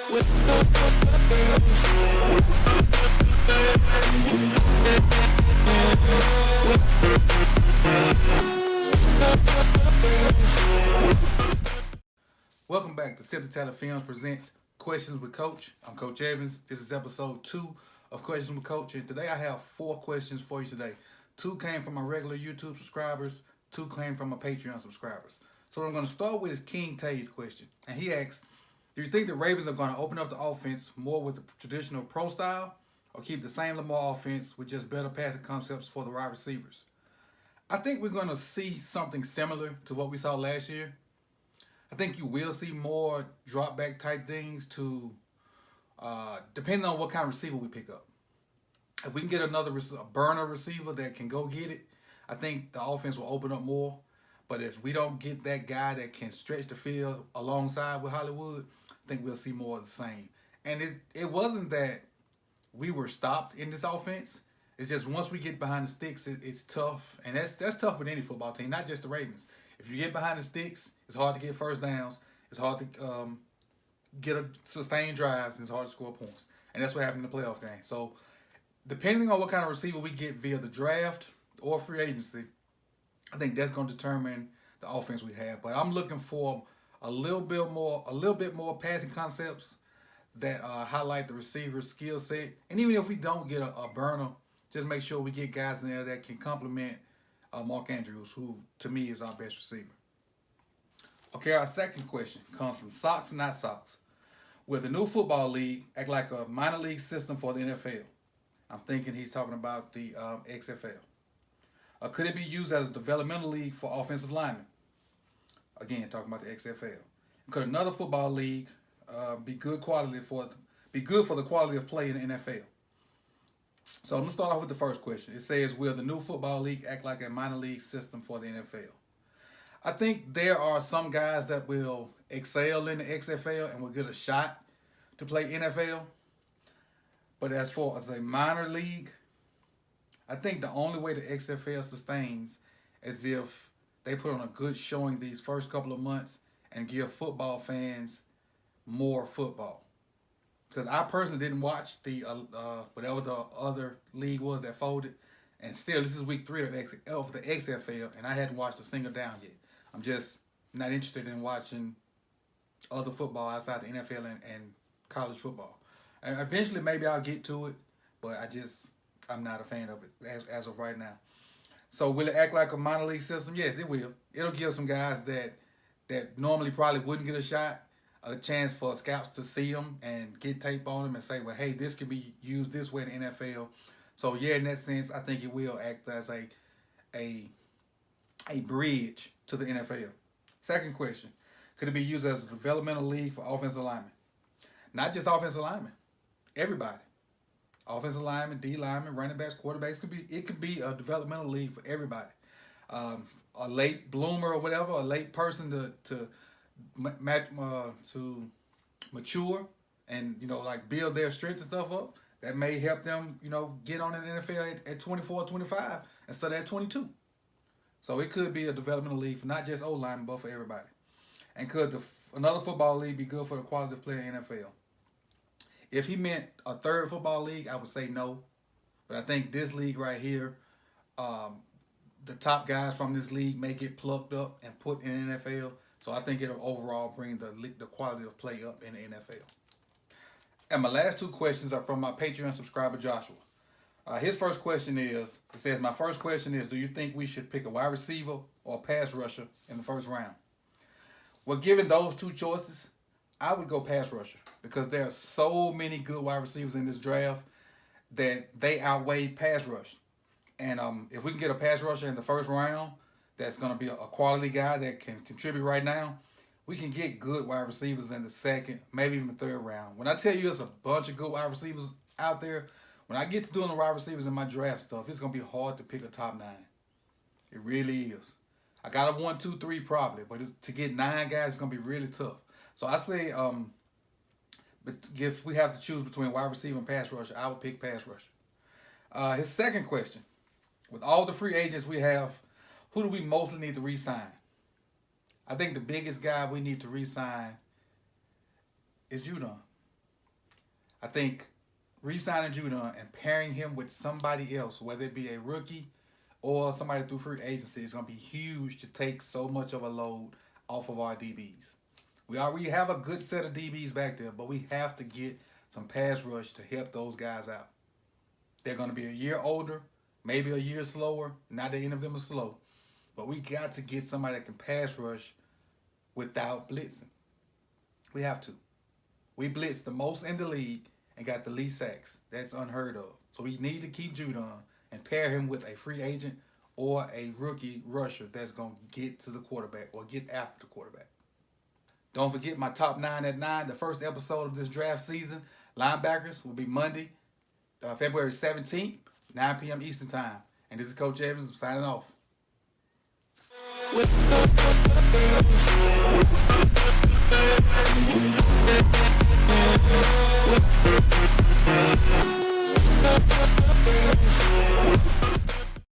Welcome back to Sip the Talent Films presents Questions with Coach. I'm Coach Evans. This is episode 2 of Questions with Coach, and today I have 4 questions for you today. 2 came from my regular YouTube subscribers, 2 came from my Patreon subscribers. So what I'm going to start with is Keentaze question, and he asks, do you think the Ravens are going to open up the offense more with the traditional pro style, or keep the same Lamar offense with just better passing concepts for the wide receivers? I think we're going to see something similar to what we saw last year. I think you will see more drop back type things to, depending on what kind of receiver we pick up. If we can get a burner receiver that can go get it, I think the offense will open up more. But if we don't get that guy that can stretch the field alongside with Hollywood, I think we'll see more of the same. And it wasn't that we were stopped in this offense. It's just once we get behind the sticks, it's tough. And that's tough with any football team, not just the Ravens. If you get behind the sticks, it's hard to get first downs. It's hard to get a sustained drives, and it's hard to score points. And that's what happened in the playoff game. So depending on what kind of receiver we get via the draft or free agency, I think that's going to determine the offense we have. But I'm looking for a little bit more passing concepts that highlight the receiver's skill set. And even if we don't get a burner, just make sure we get guys in there that can complement Mark Andrews, who to me is our best receiver. Okay, our second question comes from Socks Not Socks. Will the new football league act like a minor league system for the NFL? I'm thinking he's talking about the XFL. Could it be used as a developmental league for offensive linemen? Again, talking about the XFL. Could another football league be good for the quality of play in the NFL? So I'm going to start off with the first question. It says, will the new football league act like a minor league system for the NFL? I think there are some guys that will excel in the XFL and will get a shot to play NFL. But as far as a minor league, I think the only way the XFL sustains is if they put on a good showing these first couple of months and give football fans more football. Because I personally didn't watch the whatever the other league was that folded, and still this is week 3 of the XFL, and I hadn't watched a single down yet. I'm just not interested in watching other football outside the NFL and college football. And eventually, maybe I'll get to it, but I'm not a fan of it as of right now. So will it act like a minor league system? Yes, it will. It'll give some guys that normally probably wouldn't get a shot a chance for scouts to see them and get tape on them and say, well, hey, this can be used this way in the NFL. So yeah, in that sense, I think it will act as a bridge to the NFL. Second question, could it be used as a developmental league for offensive linemen? Not just offensive linemen, everybody. Offensive linemen, D linemen, running backs, quarterbacks, it could be a developmental league for everybody. A late bloomer or whatever, a late person to mature and like build their strength and stuff up, that may help them get on in the NFL at 24, 25 instead of at 22. So it could be a developmental league for not just O linemen but for everybody. And could another football league be good for the quality of play in the NFL? If he meant a third football league, I would say no. But I think this league right here, the top guys from this league may get plucked up and put in the NFL. So I think it'll overall bring the quality of play up in the NFL. And my last 2 questions are from my Patreon subscriber, Joshua. His first question is, it says, my first question is, do you think we should pick a wide receiver or a pass rusher in the first round? Well, given those 2 choices, I would go pass rusher because there are so many good wide receivers in this draft that they outweigh pass rush. And if we can get a pass rusher in the first round, that's going to be a quality guy that can contribute right now, we can get good wide receivers in the second, maybe even the third round. When I tell you there's a bunch of good wide receivers out there, when I get to doing the wide receivers in my draft stuff, it's going to be hard to pick a top 9. It really is. I got a 1, 2, 3 probably, but to get 9 guys, it's going to be really tough. So I say but if we have to choose between wide receiver and pass rusher, I would pick pass rusher. His second question, with all the free agents we have, who do we mostly need to re-sign? I think the biggest guy we need to re-sign is Judon. I think re-signing Judon and pairing him with somebody else, whether it be a rookie or somebody through free agency, is going to be huge to take so much of a load off of our DBs. We already have a good set of DBs back there, but we have to get some pass rush to help those guys out. They're going to be a year older, maybe a year slower. Not that any of them are slow, but we got to get somebody that can pass rush without blitzing. We have to. We blitzed the most in the league and got the least sacks. That's unheard of. So we need to keep Judon and pair him with a free agent or a rookie rusher that's going to get to the quarterback or get after the quarterback. Don't forget my top 9 at 9, the first episode of this draft season. Linebackers will be Monday, February 17th, 9 p.m. Eastern Time. And this is Coach Evans. I'm signing off. With